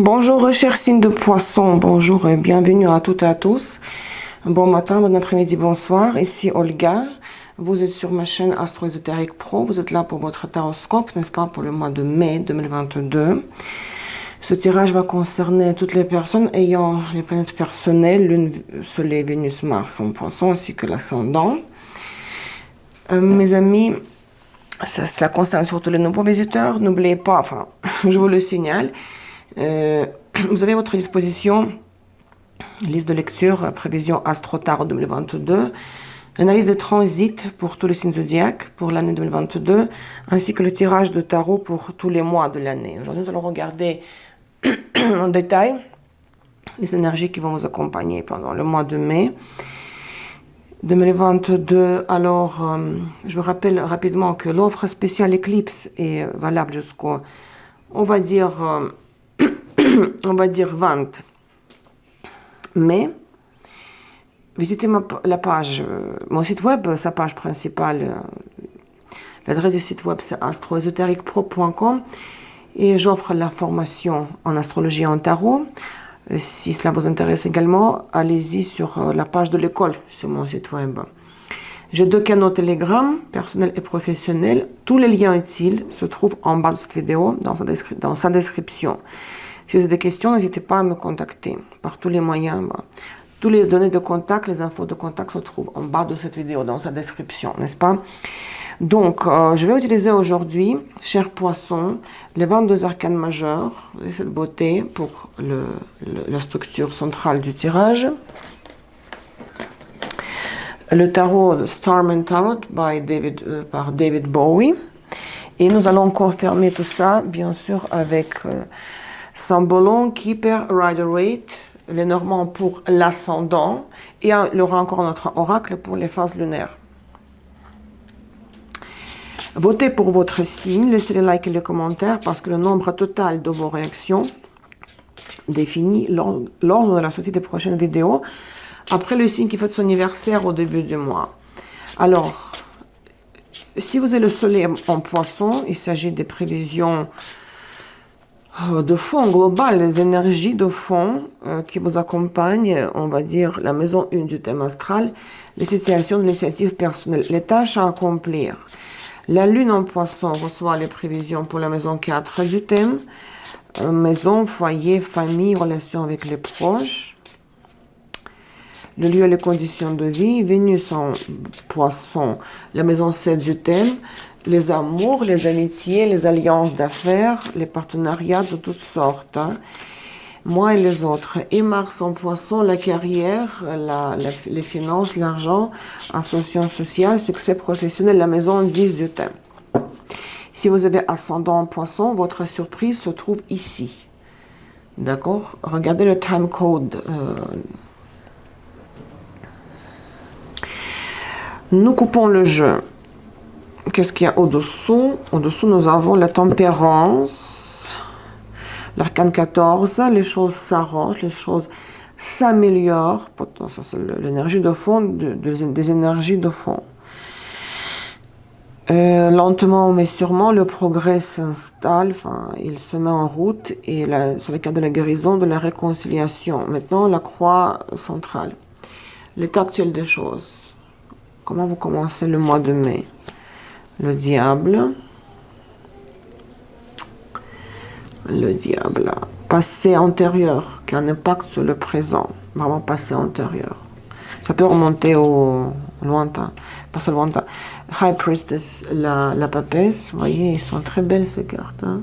Bonjour, chers signes de poisson. Bonjour et bienvenue à toutes et à tous. Bon matin, bon après-midi, bonsoir. Ici Olga. Vous êtes sur ma chaîne Astro Ésotérique Pro. Vous êtes là pour votre taroscope, n'est-ce pas, pour le mois de mai 2022. Ce tirage va concerner toutes les personnes ayant les planètes personnelles, Lune, Soleil, Vénus, Mars en poisson, ainsi que l'ascendant. Mes amis, ça concerne surtout les nouveaux visiteurs. N'oubliez pas, enfin, je vous le signale, vous avez à votre disposition liste de lecture, prévision Astro Tarot 2022, l'analyse des transits pour tous les signes zodiaques pour l'année 2022, ainsi que le tirage de tarot pour tous les mois de l'année. Aujourd'hui, nous allons regarder en détail les énergies qui vont vous accompagner pendant le mois de mai 2022. Alors, je vous rappelle rapidement que l'offre spéciale Eclipse est valable jusqu'au, on va dire 20 mai. Visitez la page, mon site web, sa page principale. L'adresse du site web, c'est astroésotériquepro.com et j'offre la formation en astrologie et en tarot. Si cela vous intéresse également, allez-y sur la page de l'école sur mon site web. J'ai 2 canaux Telegram, personnel et professionnel. Tous les liens utiles se trouvent en bas de cette vidéo, dans sa description. Si vous avez des questions, n'hésitez pas à me contacter par tous les moyens. Tous les données de contact, les infos de contact se trouvent en bas de cette vidéo, dans sa description, n'est-ce pas? Donc, je vais utiliser aujourd'hui, chers poissons, les 22 arcanes majeurs, et cette beauté pour la structure centrale du tirage. Le tarot Starman Tarot par David Bowie. Et nous allons confirmer tout ça, bien sûr, avec Sambolon, Keeper, Rider-Waite, les Normands pour l'ascendant, et il y aura encore notre oracle pour les phases lunaires. Votez pour votre signe, laissez les likes et les commentaires, parce que le nombre total de vos réactions définit l'ordre de la sortie des prochaines vidéos, après le signe qui fête son anniversaire au début du mois. Alors, si vous avez le soleil en poisson, il s'agit des prévisions de fond global, les énergies de fond qui vous accompagnent, on va dire la maison 1 du thème astral, les situations de l'initiative personnelle, les tâches à accomplir. La lune en poisson reçoit les prévisions pour la maison 4 du thème, maison, foyer, famille, relations avec les proches, le lieu et les conditions de vie. Vénus en poisson, la maison 7 du thème, les amours, les amitiés, les alliances d'affaires, les partenariats de toutes sortes, hein. Moi et les autres. Et Mars en poisson, la carrière, les finances, l'argent, ascension sociale, succès professionnel, la maison 10 du thème. Si vous avez ascendant en poisson, votre surprise se trouve ici. D'accord? Regardez le time code. Nous coupons le jeu. Qu'est-ce qu'il y a au-dessous? Au-dessous, nous avons la tempérance, l'arcane 14, les choses s'arrangent, les choses s'améliorent. Ça, c'est l'énergie de fond, des énergies de fond. Lentement mais sûrement, le progrès s'installe, enfin, il se met en route, et c'est le cas de la guérison, de la réconciliation. Maintenant, la croix centrale. L'état actuel des choses. Comment vous commencez le mois de mai? Le diable, passé antérieur, qui a un impact sur le présent, vraiment passé antérieur. Ça peut remonter au lointain, pas au lointain. High Priestess, la papesse, vous voyez, ils sont très belles ces cartes. Hein.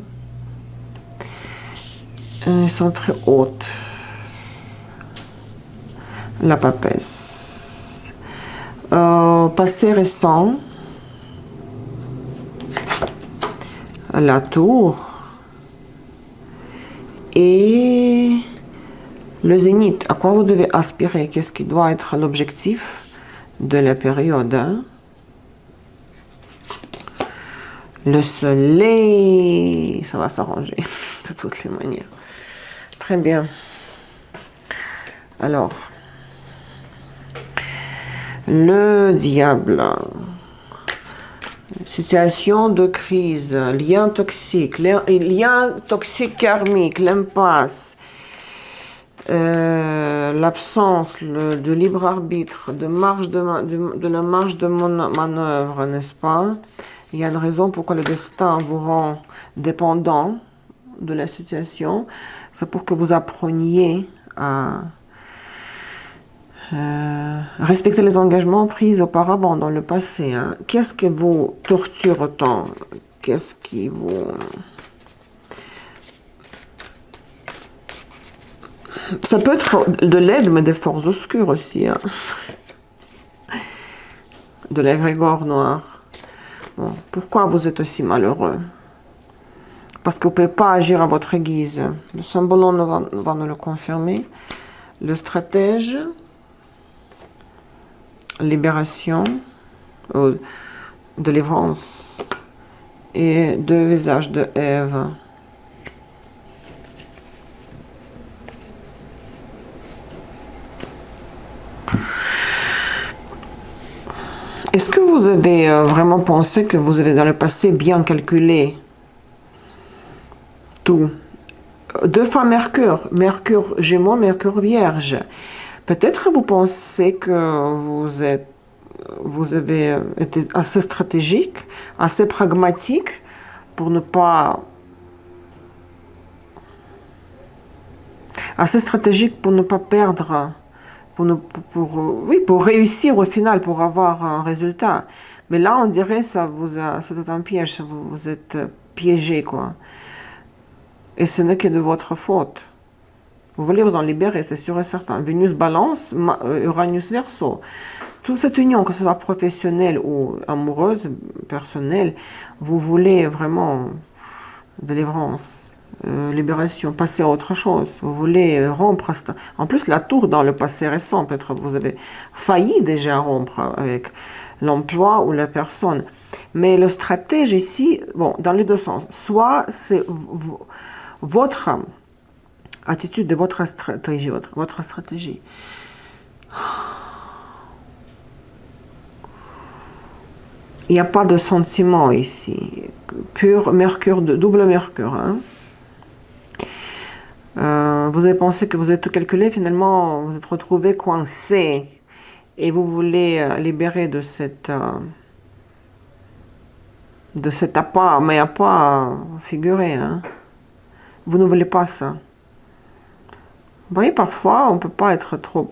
Elles sont très hautes. La papesse. Passé récent. La tour et le zénith. À quoi vous devez aspirer? Qu'est-ce qui doit être l'objectif de la période, hein? Le soleil, ça va s'arranger de toutes les manières. Très bien. Alors, le diable. Situation de crise, lien toxique karmique, l'impasse, l'absence de libre arbitre, de la marge de manœuvre, n'est-ce pas? Il y a une raison pourquoi le destin vous rend dépendant de la situation. C'est pour que vous appreniez à respecter les engagements pris auparavant dans le passé. Hein. Qu'est-ce qui vous torture autant? Qu'est-ce qui vous... Ça peut être de l'aide, mais des forces obscures aussi. Hein. De l'égrégore noir. Bon. Pourquoi vous êtes aussi malheureux? Parce que vous ne pouvez pas agir à votre guise. Le symbole va nous le confirmer. Le stratège... libération, délivrance et deux visages de Ève. Est-ce que vous avez vraiment pensé que vous avez dans le passé bien calculé tout? Deux fois Mercure, Mercure Gémeaux, Mercure Vierge. Peut-être vous pensez que vous avez été assez stratégique, assez pragmatique pour ne pas... Assez stratégique pour ne pas perdre, pour réussir au final, pour avoir un résultat. Mais là, on dirait ça c'est un piège, vous êtes piégé, quoi. Et ce n'est que de votre faute. Vous voulez vous en libérer, c'est sûr et certain. Vénus Balance, Uranus Verseau. Toute cette union, que ce soit professionnelle ou amoureuse, personnelle, vous voulez vraiment délivrance, libération, passer à autre chose. Vous voulez rompre. En plus, la tour dans le passé récent, peut-être vous avez failli déjà rompre avec l'emploi ou la personne. Mais le stratège ici, bon, dans les deux sens. Soit c'est votre attitude de votre stratégie, votre stratégie. Il n'y a pas de sentiment ici. Pur Mercure, double Mercure. Hein. Vous avez pensé que vous êtes tout calculé, finalement vous êtes retrouvé coincé. Et vous voulez libérer de cet appât, mais appât figuré. Hein. Vous ne voulez pas ça. Vous voyez, parfois, on ne peut pas être trop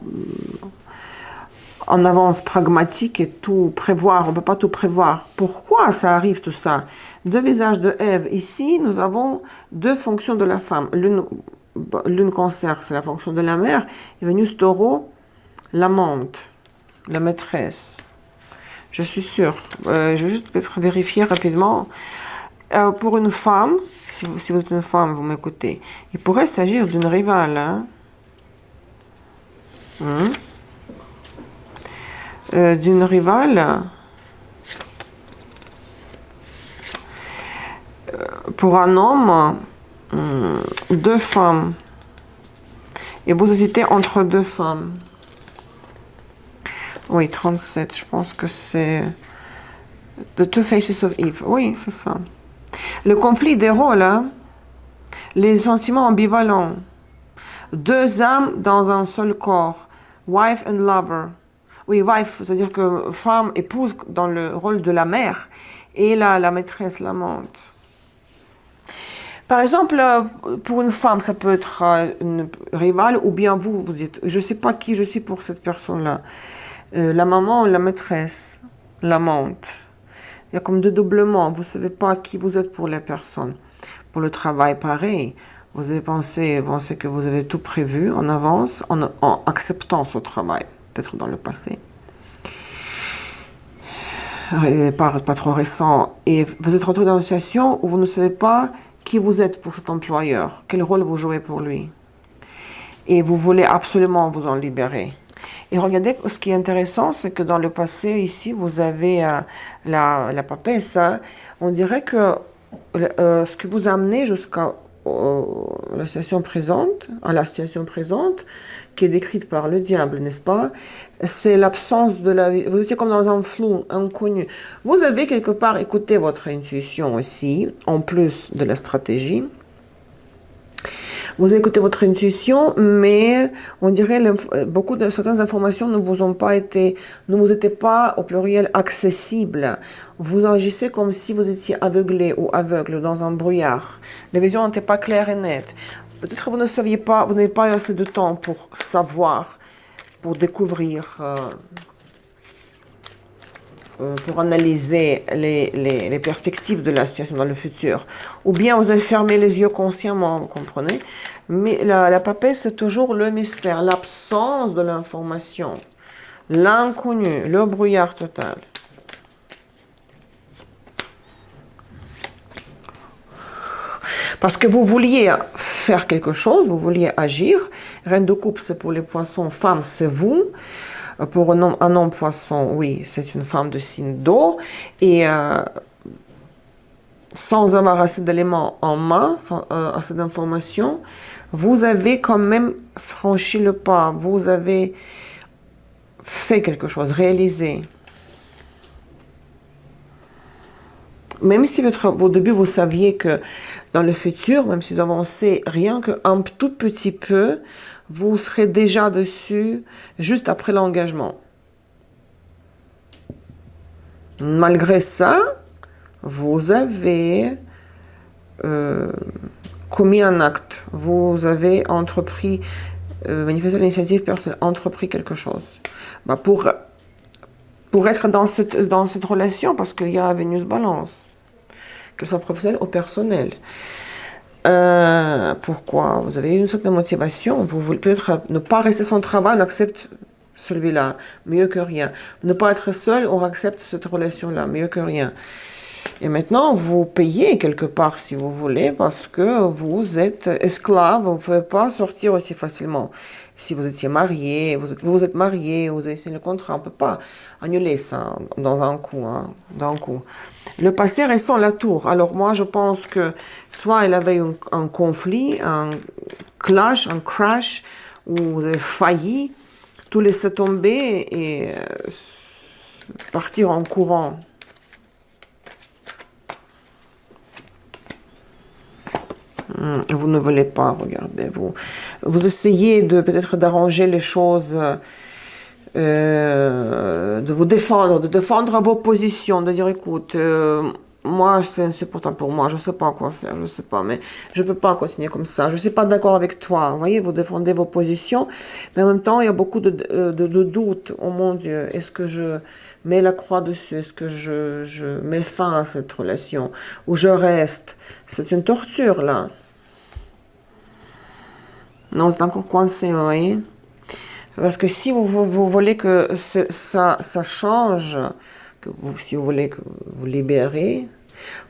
en avance pragmatique et tout prévoir. On ne peut pas tout prévoir. Pourquoi ça arrive tout ça? Deux visages de Ève. Ici, nous avons deux fonctions de la femme. Lune Cancer, c'est la fonction de la mère. Et Vénus Taureau, l'amante, la maîtresse. Je suis sûre. Je vais juste peut-être vérifier rapidement. Pour une femme, si vous êtes une femme, vous m'écoutez, il pourrait s'agir d'une rivale. Hein? D'une rivale pour un homme, deux femmes, et vous hésitez entre deux femmes. Oui, 37, je pense que c'est The Two Faces of Eve. Oui, c'est ça. Le conflit des rôles, hein? Les sentiments ambivalents, deux âmes dans un seul corps, wife and lover. Oui, wife, c'est-à-dire que femme, épouse dans le rôle de la mère, et la maîtresse, l'amante. Par exemple, pour une femme, ça peut être une rivale, ou bien vous dites, je ne sais pas qui je suis pour cette personne-là. La maman, la maîtresse, l'amante. Il y a comme deux doublements, vous ne savez pas qui vous êtes pour les personnes. Pour le travail, pareil. Vous avez pensé que vous avez tout prévu en avance, en acceptant ce travail. Peut-être dans le passé, pas trop récent, et vous êtes retrouvé dans une situation où vous ne savez pas qui vous êtes pour cet employeur, quel rôle vous jouez pour lui, et vous voulez absolument vous en libérer. Et regardez, ce qui est intéressant, c'est que dans le passé, ici, vous avez la papesse, hein, on dirait que ce que vous amenez jusqu'au la situation présente, à la situation présente, qui est décrite par le diable, n'est-ce pas? C'est l'absence de la vie. Vous étiez comme dans un flou inconnu. Vous avez quelque part écouté votre intuition aussi, en plus de la stratégie. Vous écoutez votre intuition, mais on dirait certaines informations ne vous ont pas été, ne vous étaient pas au pluriel accessibles. Vous agissez comme si vous étiez aveuglé ou aveugle dans un brouillard. Les visions n'étaient pas claires et nettes. Peut-être que vous ne saviez pas, vous n'avez pas eu assez de temps pour savoir, pour découvrir, pour analyser les perspectives de la situation dans le futur. Ou bien vous avez fermé les yeux consciemment, vous comprenez? Mais la papesse, c'est toujours le mystère, l'absence de l'information, l'inconnu, le brouillard total. Parce que vous vouliez faire quelque chose, vous vouliez agir. Reine de coupe, c'est pour les poissons. Femme, c'est vous. Pour un homme poisson, oui, c'est une femme de signe d'eau. Et sans avoir assez d'éléments en main, sans assez d'informations, vous avez quand même franchi le pas. Vous avez fait quelque chose, réalisé. Même si au début vous saviez que dans le futur, même si vous avancez rien qu'un tout petit peu, vous serez déjà dessus juste après l'engagement. Malgré ça, vous avez commis un acte, vous avez entrepris, manifesté l'initiative personnelle, entrepris quelque chose. Pour être dans cette relation, parce qu'il y a Vénus Balance, qu'elle soit professionnelle ou personnelle. Pourquoi? Vous avez une certaine motivation, vous voulez peut-être ne pas rester sans travail, on accepte celui-là, mieux que rien. Ne pas être seul, on accepte cette relation-là, mieux que rien. Et maintenant, vous payez quelque part si vous voulez, parce que vous êtes esclave, vous ne pouvez pas sortir aussi facilement. Si vous étiez marié, vous êtes marié, vous avez signé le contrat, on ne peut pas annuler ça dans un coup, hein, d'un coup. Le passé récent, la tour. Alors moi, je pense que soit il avait un conflit, un clash, un crash, où vous avez failli, tout laisser tomber et partir en courant. Vous ne voulez pas, regardez, vous essayez peut-être d'arranger les choses, de vous défendre, de défendre vos positions, de dire écoute, moi c'est insupportable pour moi, je ne sais pas quoi faire, je ne sais pas, mais je ne peux pas continuer comme ça, je ne suis pas d'accord avec toi, vous voyez, vous défendez vos positions, mais en même temps il y a beaucoup de doutes, oh mon Dieu, est-ce que je mets la croix dessus, est-ce que je mets fin à cette relation, ou je reste, c'est une torture là. Non, c'est encore coincé, vous voyez. Parce que si vous voulez que ça change, si vous voulez que vous libérez,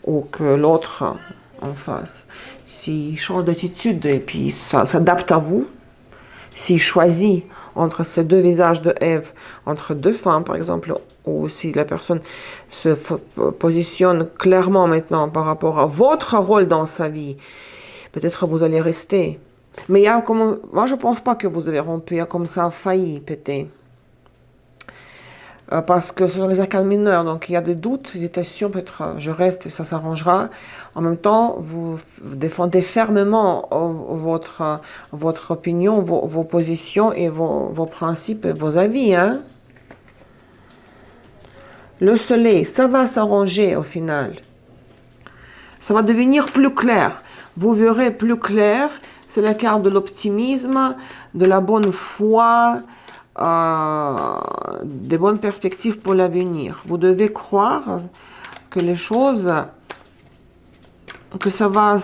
ou que l'autre en face, s'il change d'attitude et puis ça s'adapte à vous, s'il choisit entre ces deux visages de Ève, entre deux femmes par exemple, ou si la personne se positionne clairement maintenant par rapport à votre rôle dans sa vie, peut-être vous allez rester. Mais il y a comme, moi je ne pense pas que vous avez rompu, il y a comme ça failli péter. Parce que ce sont les arcanes mineurs, donc il y a des doutes, hésitations, peut-être je reste, ça s'arrangera. En même temps, vous défendez fermement votre opinion, vos positions et vos principes et vos avis. Hein? Le soleil, ça va s'arranger au final. Ça va devenir plus clair. Vous verrez plus clair. C'est la carte de l'optimisme, de la bonne foi, des bonnes perspectives pour l'avenir. Vous devez croire que les choses, que ça va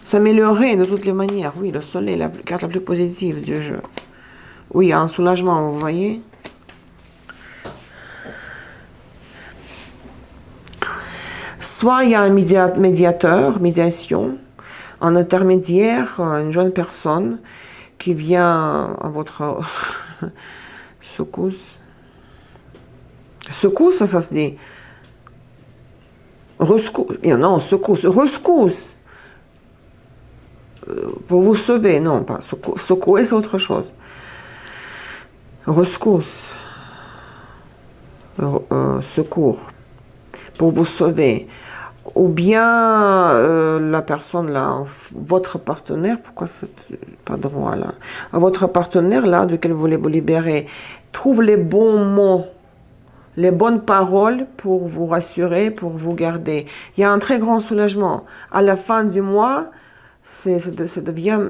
s'améliorer de toutes les manières. Oui, le soleil, la carte la plus positive du jeu. Oui, il y a un soulagement, vous voyez. Soit il y a un médiation, un intermédiaire, une jeune personne qui vient à votre secousse. Secousse, ça se dit. Rescousse. Non, secousse. Rescousse. Pour vous sauver. Non, pas secouer, c'est autre chose. Rescousse. Secours. Pour vous sauver. Ou bien la personne là, votre partenaire, pourquoi c'est pas droit là? Votre partenaire là, duquel vous voulez vous libérer, trouve les bons mots, les bonnes paroles pour vous rassurer, pour vous garder. Il y a un très grand soulagement. À la fin du mois, ça devient,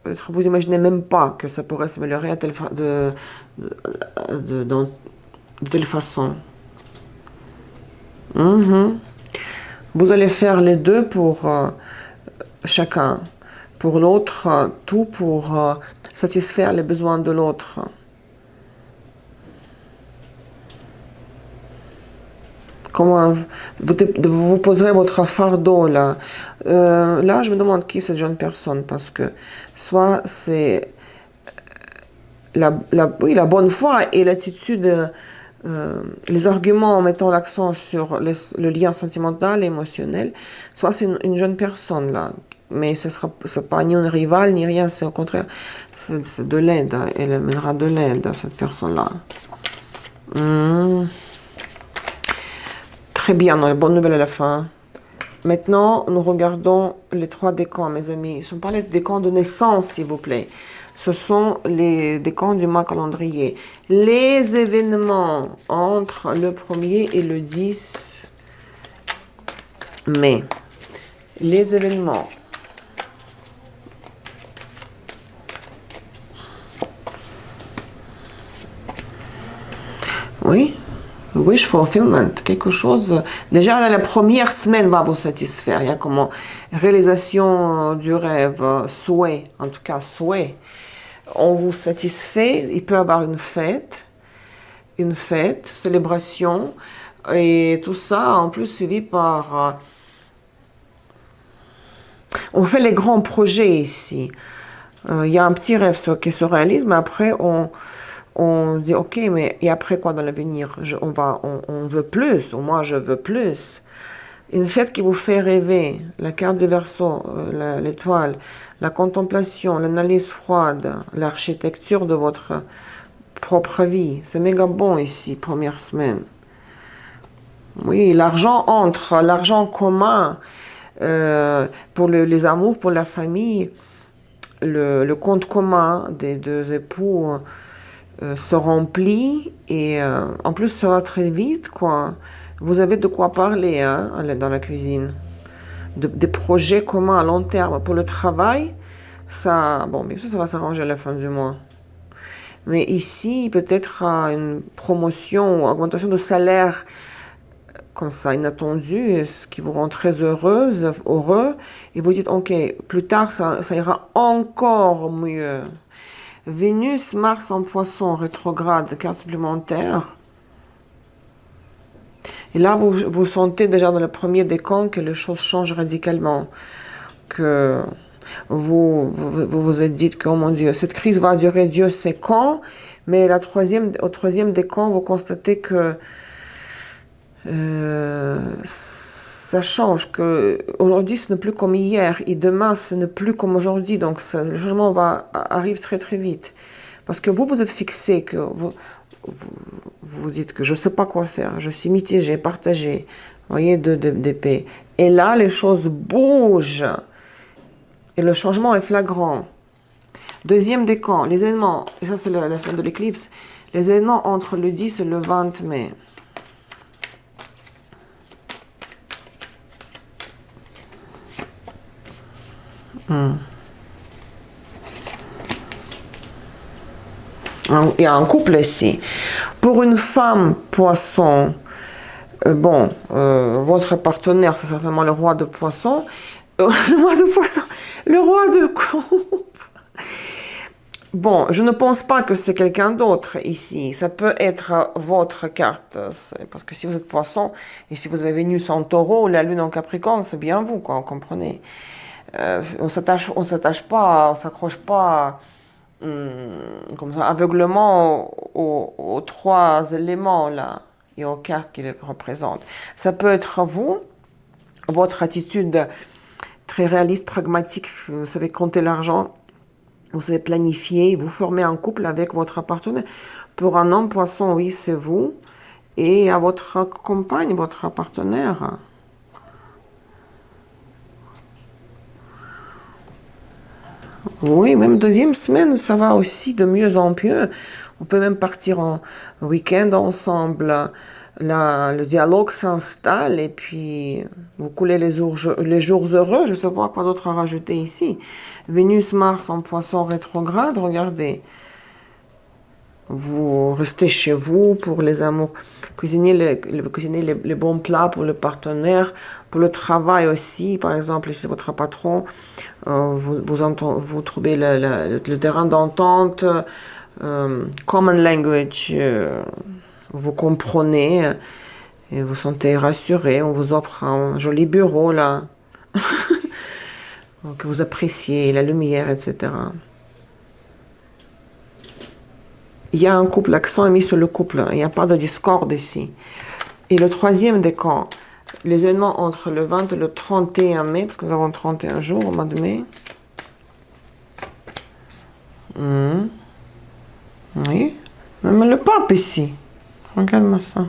peut-être vous imaginez même pas que ça pourrait s'améliorer de telle façon. Vous allez faire les deux pour chacun. Pour l'autre, tout pour satisfaire les besoins de l'autre. Comment vous poserez votre fardeau là. Là, je me demande qui est cette jeune personne, parce que soit c'est la bonne foi et l'attitude, les arguments en mettant l'accent sur le lien sentimental et émotionnel, soit c'est une jeune personne là, mais c'est pas ni une rivale ni rien, c'est au contraire, c'est de l'aide, elle amènera de l'aide à cette personne-là. Très bien, on a une bonne nouvelle à la fin. Maintenant, nous regardons les 3 décans, mes amis. Ce ne sont pas les décans de naissance, s'il vous plaît. Ce sont les décans du mois calendrier. Les événements entre le 1er et le 10 mai. Les événements. Oui. Wish fulfillment, quelque chose, déjà la première semaine va vous satisfaire. Il y a comment réalisation du rêve, souhait, en tout cas souhait. On vous satisfait, il peut y avoir une fête, célébration, et tout ça en plus suivi par... on fait les grands projets ici. Il y a un petit rêve qui se réalise, mais après on dit ok, mais et après quoi dans l'avenir? On veut plus, ou moi je veux plus. Une fête qui vous fait rêver, la carte du Verseau, l'étoile, la contemplation, l'analyse froide, l'architecture de votre propre vie. C'est méga bon ici, première semaine. Oui, l'argent entre, l'argent commun pour les amours, pour la famille, le compte commun des 2 époux se remplit et en plus ça va très vite, quoi. Vous avez de quoi parler hein, dans la cuisine. Des projets communs à long terme. Pour le travail, ça, bon, bien sûr, ça va s'arranger à la fin du mois. Mais ici, peut-être une promotion ou augmentation de salaire comme ça, inattendue, ce qui vous rend très heureux. Et vous dites, ok, plus tard, ça ira encore mieux. Vénus, Mars en Poisson, rétrograde, carte supplémentaire. Et là, vous sentez déjà dans le premier décan que les choses changent radicalement. Que vous êtes dit que, oh mon Dieu, cette crise va durer Dieu sait quand. Mais au 3e décan, vous constatez que ça change. Que aujourd'hui, ce n'est plus comme hier. Et demain, ce n'est plus comme aujourd'hui. Donc, le changement arrive très très vite. Parce que vous êtes fixé, que vous dites que je ne sais pas quoi faire, je suis mitigé, partagé, vous voyez, d'épée. Et là, les choses bougent. Et le changement est flagrant. 2e décan, les événements, et ça c'est la semaine de l'éclipse, les événements entre le 10 et le 20 mai. Il y a un couple ici. Pour une femme poisson, votre partenaire, c'est certainement le roi de poisson. Le roi de coupe. Bon, je ne pense pas que c'est quelqu'un d'autre ici. Ça peut être votre carte. Parce que si vous êtes poisson, et si vous avez Vénus en taureau, la lune en capricorne, c'est bien vous, quoi, vous comprenez. On s'attache pas, on s'accroche pas comme ça, aveuglement aux 3 éléments là et aux cartes qui les représentent. Ça peut être vous, votre attitude très réaliste, pragmatique, vous savez compter l'argent, vous savez planifier, vous formez un couple avec votre partenaire. Pour un homme poisson, oui, c'est vous. Et à votre compagne, votre partenaire. Oui, même deuxième semaine, ça va aussi de mieux en mieux. On peut même partir en week-end ensemble. Le dialogue s'installe et puis vous coulez les jours heureux. Je ne sais pas quoi d'autre à rajouter ici. Vénus, Mars en poisson rétrograde, regardez. Vous restez chez vous pour les amours. Cuisinez les bons plats pour le partenaire, pour le travail aussi. Par exemple, si c'est votre patron, vous trouvez le terrain d'entente, common language, vous comprenez et vous sentez rassuré. On vous offre un joli bureau là, que vous appréciez, la lumière, etc. Il y a un couple, l'accent est mis sur le couple, il n'y a pas de discorde ici. Et le troisième décan, les événements entre le 20 et le 31 mai, parce que nous avons 31 jours au mois de mai. Oui, même le pape ici. Regarde-moi ça.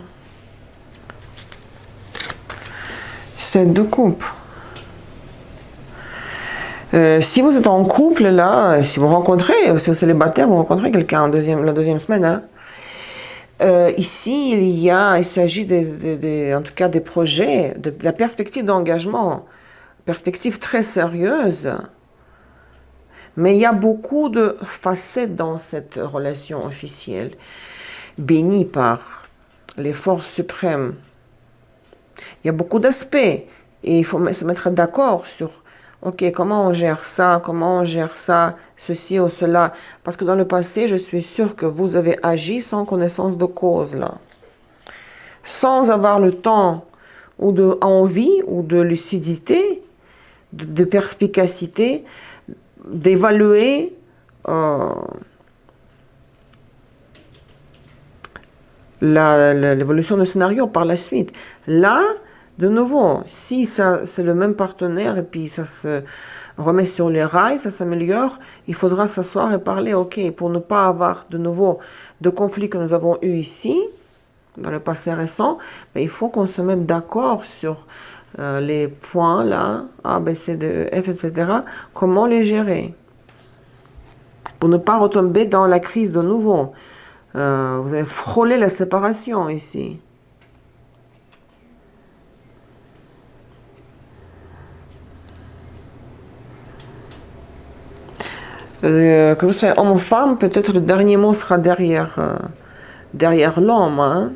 7 de coupe. Si vous êtes en couple, là, si vous rencontrez, si vous êtes célibataire, vous rencontrez quelqu'un la deuxième semaine, hein. Ici, il s'agit en tout cas des projets, de la perspective d'engagement, perspective très sérieuse. Mais il y a beaucoup de facettes dans cette relation officielle, bénie par les forces suprêmes. Il y a beaucoup d'aspects et il faut se mettre d'accord sur ok, comment on gère ça, ceci ou cela. Parce que dans le passé, je suis sûre que vous avez agi sans connaissance de cause, là. Sans avoir le temps ou de envie ou de lucidité, de perspicacité, d'évaluer l'évolution du scénario par la suite. Là, de nouveau, si c'est le même partenaire et puis ça se remet sur les rails, ça s'améliore, il faudra s'asseoir et parler, ok, pour ne pas avoir de nouveau de conflits que nous avons eu ici, dans le passé récent, mais il faut qu'on se mette d'accord sur les points là, A, B, C, D, E, F, etc., comment les gérer, pour ne pas retomber dans la crise de nouveau. Vous avez frôlé la séparation ici. Que vous soyez homme ou femme, peut-être le dernier mot sera derrière l'homme, hein,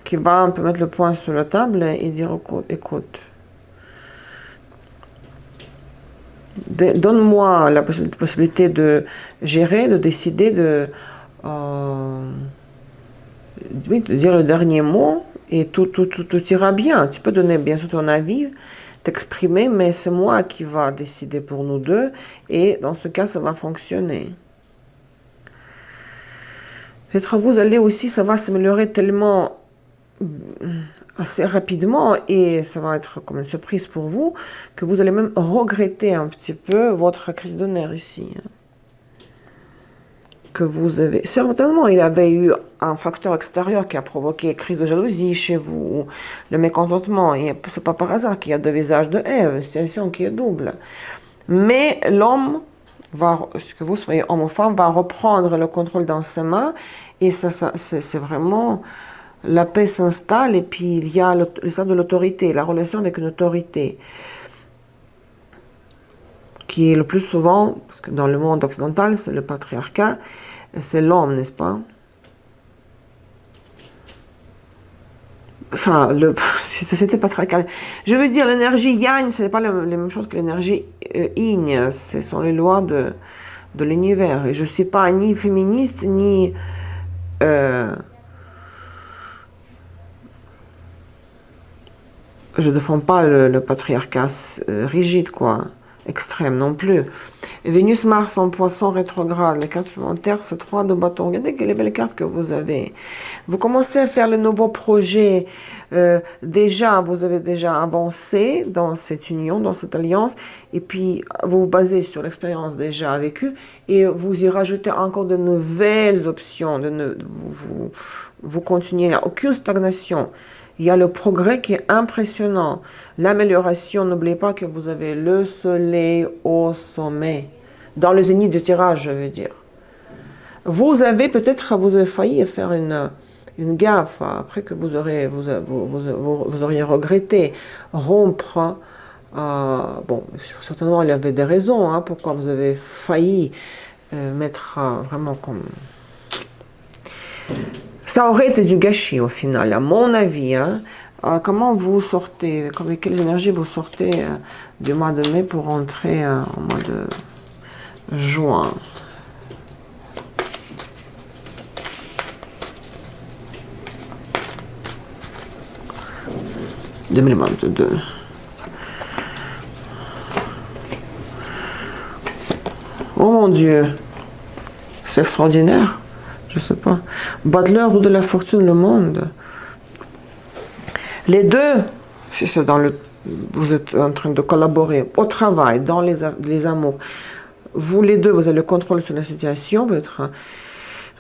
qui va un peu mettre le point sur la table et dire écoute, donne-moi la possibilité de gérer, de décider, de dire le dernier mot et tout ira bien. Tu peux donner bien sûr ton avis, t'exprimer, mais c'est moi qui va décider pour nous deux et dans ce cas, ça va fonctionner. Peut-être vous allez aussi, ça va s'améliorer tellement assez rapidement et ça va être comme une surprise pour vous que vous allez même regretter un petit peu votre crise de nerfs ici. Que vous avez... Certainement, il avait eu un facteur extérieur qui a provoqué crise de jalousie chez vous, le mécontentement. Et c'est pas par hasard qu'il y a deux visages de Ève, une situation qui est double. Mais l'homme, que vous soyez homme ou femme, va reprendre le contrôle dans ses mains et c'est vraiment... La paix s'installe et puis il y a le sens de l'autorité, la relation avec une autorité qui est le plus souvent, parce que dans le monde occidental, c'est le patriarcat, c'est l'homme, n'est-ce pas? Enfin, c'était patriarcal. Je veux dire, l'énergie yang, ce n'est pas la même chose que l'énergie yin, ce sont les lois de l'univers. Et je ne suis pas ni féministe, ni... je ne défends pas le patriarcat rigide, quoi. extrême non plus. Vénus, Mars en poisson rétrograde. Les cartes supplémentaires, c'est 3 de bâton. Regardez quelle belle carte que vous avez. Vous commencez à faire le nouveau projet. Déjà, vous avez déjà avancé dans cette union, dans cette alliance. Et puis, vous vous basez sur l'expérience déjà vécue. Et vous y rajoutez encore de nouvelles options. Vous continuez. Il n'y a aucune stagnation. Il y a le progrès qui est impressionnant. L'amélioration, n'oubliez pas que vous avez le soleil au sommet. Dans le zénith du tirage, je veux dire. Vous avez failli faire une gaffe, après que vous auriez regretté, rompre. Bon, certainement, il y avait des raisons pourquoi vous avez failli mettre vraiment comme... Ça aurait été du gâchis au final, à mon avis. Comment vous sortez, avec quelles énergies vous sortez du mois de mai pour entrer au mois de juin? « 2022. Oh mon Dieu, c'est extraordinaire. Je sais pas. Butler ou de la fortune, le monde. Les deux, si c'est vous êtes en train de collaborer au travail, dans les amours. Vous les deux, vous avez le contrôle sur la situation.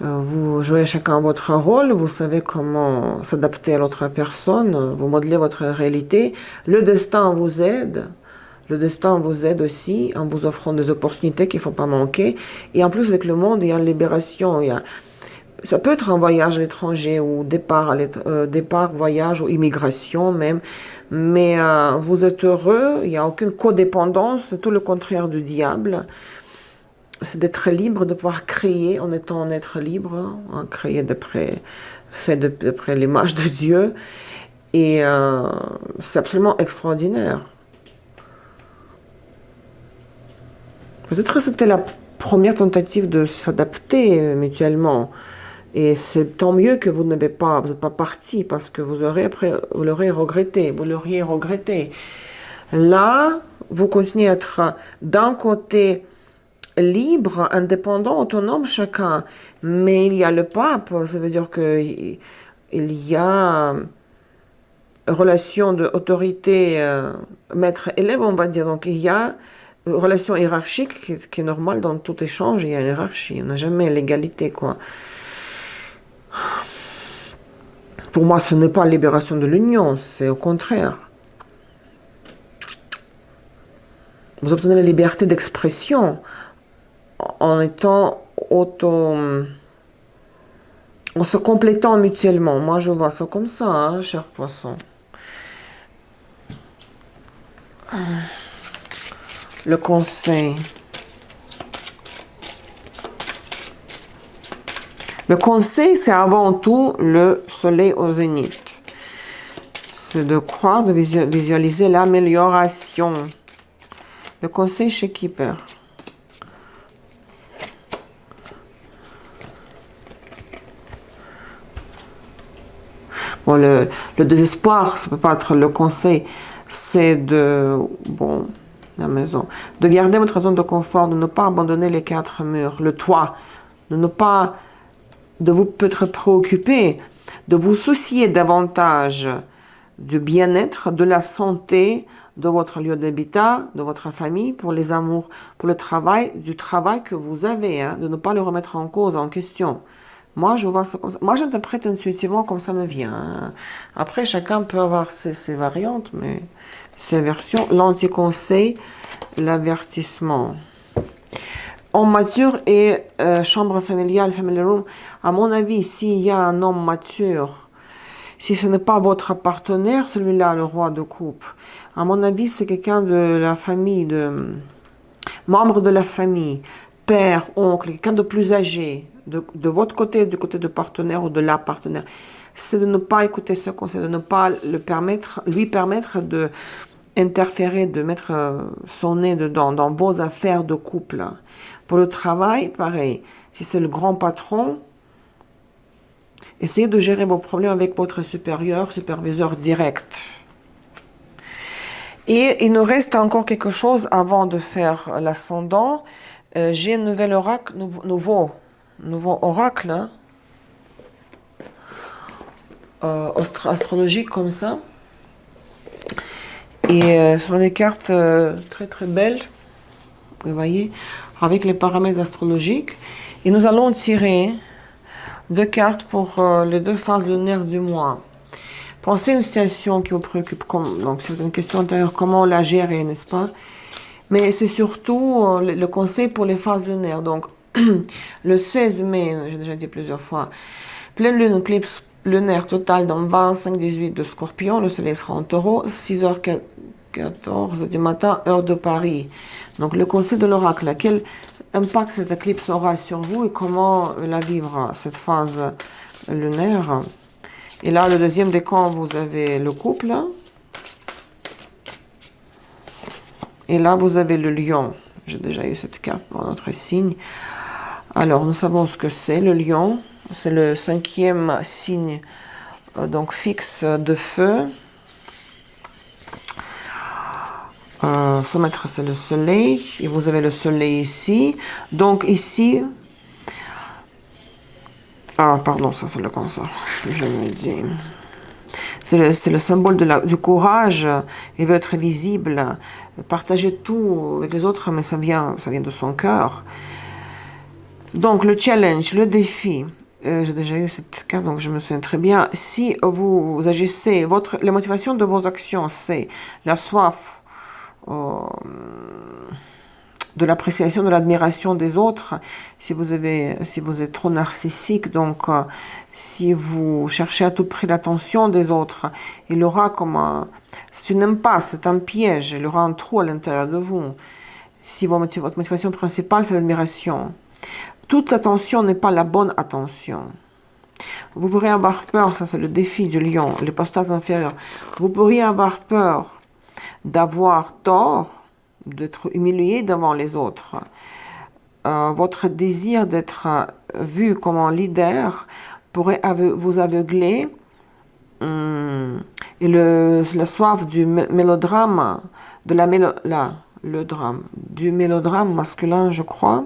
Vous jouez chacun votre rôle. Vous savez comment s'adapter à l'autre personne. Vous modelez votre réalité. Le destin vous aide. Le destin vous aide aussi en vous offrant des opportunités qu'il ne faut pas manquer. Et en plus, avec le monde, il y a une libération. Ça peut être un voyage à l'étranger ou départ, voyage ou immigration même. Mais vous êtes heureux, il n'y a aucune codépendance, c'est tout le contraire du diable. C'est d'être libre, de pouvoir créer en étant un être libre, créer d'après l'image de Dieu. Et c'est absolument extraordinaire. Peut-être que c'était la première tentative de s'adapter mutuellement. Et c'est tant mieux que vous n'êtes pas parti, parce que vous l'auriez regretté. Là, vous continuez à être d'un côté libre, indépendant, autonome chacun. Mais il y a le pape, ça veut dire qu'il y a relation d'autorité maître-élève, on va dire. Donc il y a une relation hiérarchique qui est normale dans tout échange, il y a une hiérarchie, on n'a jamais l'égalité, quoi. Pour moi, ce n'est pas la libération de l'union, c'est au contraire. Vous obtenez la liberté d'expression en étant en se complétant mutuellement. Moi, je vois ça comme ça, cher poisson. Le conseil. Le conseil, c'est avant tout le soleil au zénith. C'est de croire, de visualiser l'amélioration. Le conseil chez Keeper. Bon, le désespoir, ça peut pas être le conseil. C'est la maison. De garder votre zone de confort, de ne pas abandonner les 4 murs, le toit, de vous peut-être préoccuper, de vous soucier davantage du bien-être, de la santé, de votre lieu d'habitat, de votre famille, pour les amours, pour le travail, du travail que vous avez, de ne pas le remettre en cause, en question. Moi, je vois ça comme ça. Moi, j'interprète intuitivement comme ça me vient. Après, chacun peut avoir ses variantes, mais ces versions, l'anti-conseil, l'avertissement. Homme mature et chambre familiale, family room. À mon avis, s'il y a un homme mature, si ce n'est pas votre partenaire, celui-là, le roi de coupe, à mon avis, c'est quelqu'un de la famille, membre de la famille, père, oncle, quelqu'un de plus âgé, de votre côté, du côté du partenaire ou de la partenaire. C'est de ne pas écouter ce conseil, de ne pas lui permettre de interférer, de mettre son nez dedans, dans vos affaires de couple. Pour le travail, pareil. Si c'est le grand patron, essayez de gérer vos problèmes avec votre supérieur, superviseur direct. Et il nous reste encore quelque chose avant de faire l'ascendant. J'ai un nouvel oracle, nouveau oracle, hein, astrologique comme ça. Et ce sont des cartes très très belles, vous voyez, avec les paramètres astrologiques. Et nous allons tirer 2 cartes pour les 2 phases lunaires du mois. Pensez à une situation qui vous préoccupe, donc c'est une question intérieure, comment la gérer, n'est-ce pas? Mais c'est surtout le conseil pour les phases lunaires. Donc, le 16 mai, j'ai déjà dit plusieurs fois, pleine lune, éclipse lunaire totale dans 25-18 de Scorpion, le soleil sera en Taureau, 6h14 du matin, heure de Paris. Donc, le conseil de l'oracle, quel impact cette éclipse aura sur vous et comment la vivre, cette phase lunaire? Et là, le deuxième décan, vous avez le couple. Et là, vous avez le lion. J'ai déjà eu cette carte pour notre signe. Alors, nous savons ce que c'est, le lion. C'est le 5e signe, donc fixe de feu. Son maître, c'est le soleil. Et vous avez le soleil ici. Donc, ici... Ah, pardon, ça c'est le cancer. Je me dis... C'est le symbole du courage. Il veut être visible, partager tout avec les autres, mais ça vient de son cœur. Donc, le challenge, le défi. J'ai déjà eu cette carte, donc je me souviens très bien. Si vous agissez, la motivation de vos actions, c'est la soif de l'appréciation, de l'admiration des autres. Si vous êtes trop narcissique, donc si vous cherchez à tout prix l'attention des autres, il aura comme c'est une impasse, c'est un piège, il aura un trou à l'intérieur de vous. Si votre motivation principale, c'est l'admiration. Toute attention n'est pas la bonne attention. Vous pourriez avoir peur, ça c'est le défi du lion, l'hypostase inférieure. Vous pourriez avoir peur d'avoir tort, d'être humilié devant les autres. Votre désir d'être vu comme un leader pourrait vous aveugler. Et la soif du mélodrame, du mélodrame masculin, je crois,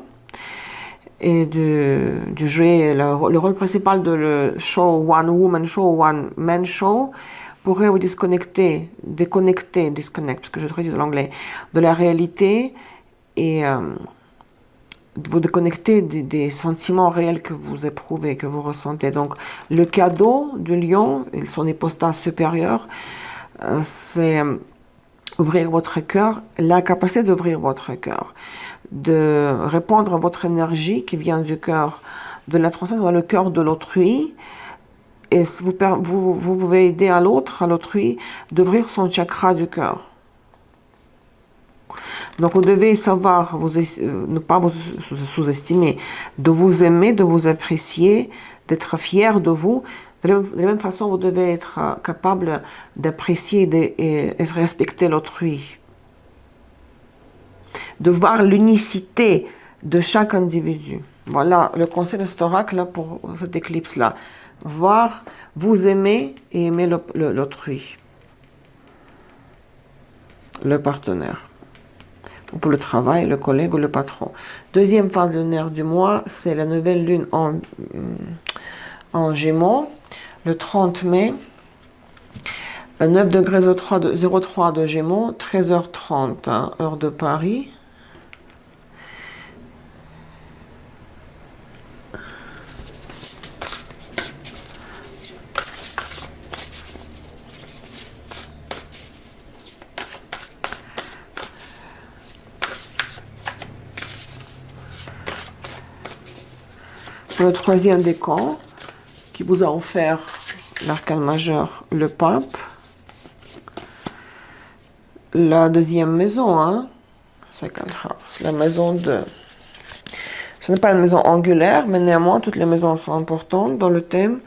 et de jouer le rôle principal de le show, one woman show, one man show, pourrait vous déconnecter, parce que je traduis de l'anglais, de la réalité et vous déconnecter des sentiments réels que vous éprouvez, que vous ressentez. Donc, le cadeau du lion, et son hypostase supérieure, c'est ouvrir votre cœur, la capacité d'ouvrir votre cœur, de répandre votre énergie qui vient du cœur, de la transmettre dans le cœur de l'autrui. Et vous pouvez aider à l'autrui, d'ouvrir son chakra du cœur. Donc, vous devez savoir, ne pas vous sous-estimer, de vous aimer, de vous apprécier, d'être fier de vous. De la même façon, vous devez être capable d'apprécier et respecter l'autrui. De voir l'unicité de chaque individu. Voilà le conseil de cet oracle pour cette éclipse-là. Voir, vous aimer et aimer l'autrui, le partenaire, ou pour le travail, le collègue ou le patron. Deuxième phase lunaire du mois, c'est la nouvelle lune en Gémeaux, le 30 mai, 9 degrés 03 de Gémeaux, 13h30, hein, heure de Paris. Le troisième décan qui vous a offert l'arcane majeur, le pape. La deuxième maison, hein, second house, la maison de... Ce n'est pas une maison angulaire, mais néanmoins, toutes les maisons sont importantes dans le thème.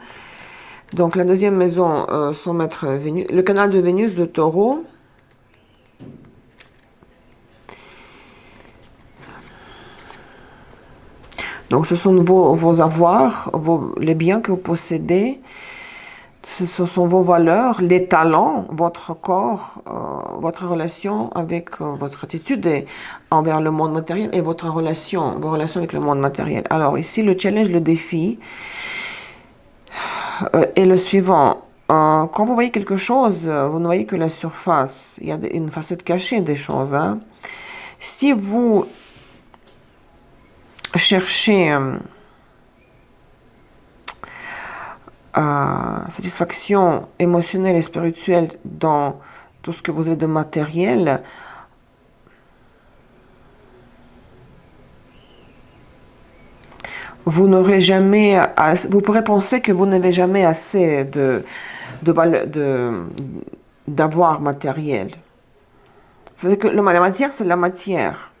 Donc, la deuxième maison, son maître Vénus, le canal de Vénus de Taureau. Donc, ce sont vos avoirs, les biens que vous possédez. ce sont vos valeurs, les talents, votre corps, votre relation avec votre attitude envers le monde matériel et vos relations avec le monde matériel. Alors ici, le challenge, le défi est le suivant. Quand vous voyez quelque chose, vous ne voyez que la surface. Il y a une facette cachée des choses. Hein. Si vous cherchez satisfaction émotionnelle et spirituelle dans tout ce que vous avez de matériel, vous n'aurez jamais, vous pourrez penser que vous n'avez jamais assez d'avoir matériel. Que la matière, c'est la matière.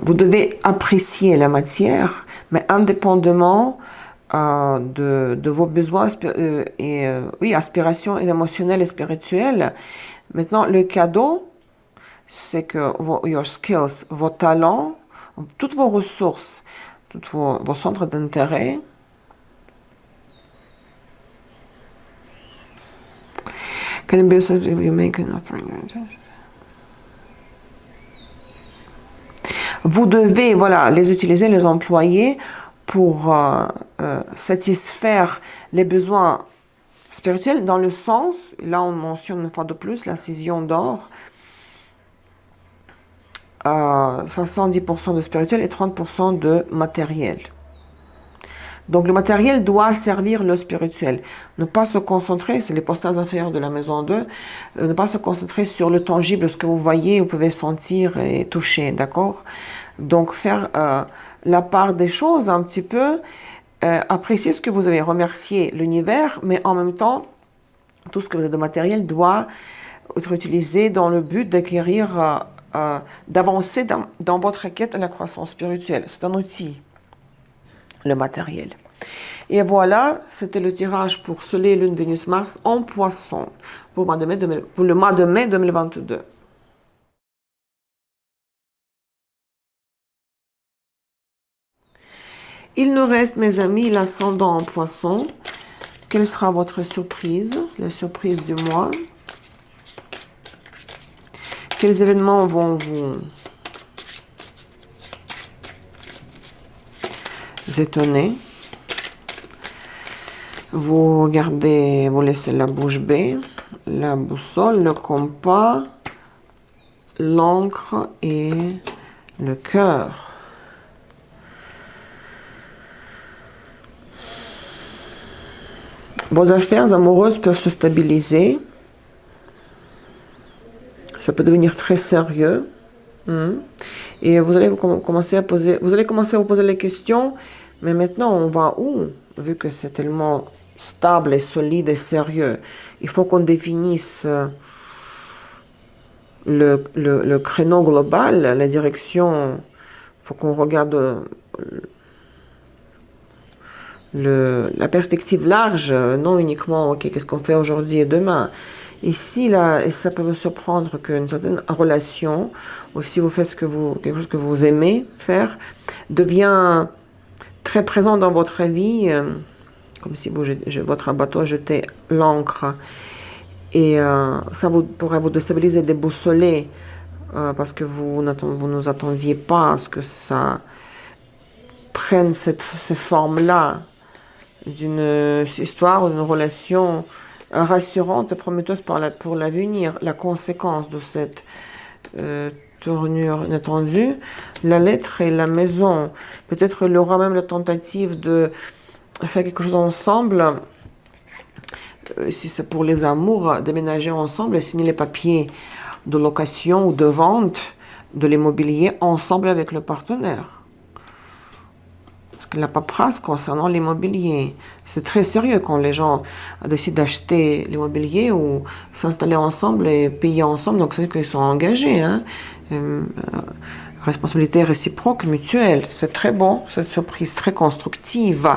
Vous devez apprécier la matière, mais indépendamment de vos besoins oui, aspirations émotionnelles et spirituelles. Maintenant, le cadeau, c'est que your skills, vos talents, toutes vos ressources, tous vos centres d'intérêt, can be if you make an offering. Vous devez, voilà, les utiliser, les employer pour satisfaire les besoins spirituels dans le sens, là on mentionne une fois de plus la cision d'or, 70% de spirituel et 30% de matériel. Donc le matériel doit servir le spirituel. Ne pas se concentrer, c'est les postages inférieurs de la maison 2, ne pas se concentrer sur le tangible, ce que vous voyez, vous pouvez sentir et toucher, d'accord? Donc faire la part des choses un petit peu, apprécier ce que vous avez, remercier l'univers, mais en même temps, tout ce que vous avez de matériel doit être utilisé dans le but d'acquérir, d'avancer dans votre quête à la croissance spirituelle. C'est un outil, le matériel. Et voilà, c'était le tirage pour Soleil, Lune, Vénus, Mars en Poisson pour le mois de mai 2022. Il nous reste, mes amis, l'ascendant en Poisson. Quelle sera votre surprise, la surprise du mois? Quels événements vont vous étonner? Vous regardez, vous laissez la bouche bée, la boussole, le compas, l'encre et le cœur. Vos affaires amoureuses peuvent se stabiliser. Ça peut devenir très sérieux. Et vous allez commencer à vous poser les questions. Mais maintenant, on va où? Vu que c'est tellement stable et solide et sérieux. Il faut qu'on définisse le créneau global, la direction. Il faut qu'on regarde la perspective large, non uniquement ok, qu'est-ce qu'on fait aujourd'hui et demain. Ici, là, et ça peut vous surprendre qu'une certaine relation, ou si vous faites quelque chose que vous aimez faire, devient très présent dans votre vie, comme si votre bateau a jeté l'ancre. Et ça pourrait vous déstabiliser, déboussoler, parce que vous ne attendiez pas à ce que ça prenne ces formes-là d'une histoire ou d'une relation rassurante et prometteuse pour l'avenir. La conséquence de cette tournure inattendue, la lettre et la maison. Peut-être il y aura même la tentative de faire quelque chose ensemble, si c'est pour les amours, déménager ensemble et signer les papiers de location ou de vente de l'immobilier ensemble avec le partenaire. La paperasse concernant l'immobilier. C'est très sérieux quand les gens décident d'acheter l'immobilier ou s'installer ensemble et payer ensemble. Donc, c'est qu'ils sont engagés. Hein. responsabilité réciproque, mutuelle. C'est très bon, cette surprise très constructive.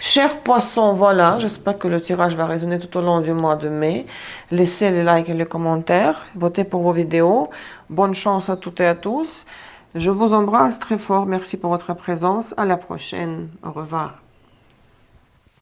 Chers poissons, voilà, j'espère que le tirage va résonner tout au long du mois de mai. Laissez les likes et les commentaires, votez pour vos vidéos. Bonne chance à toutes et à tous. Je vous embrasse très fort, merci pour votre présence. À la prochaine, au revoir.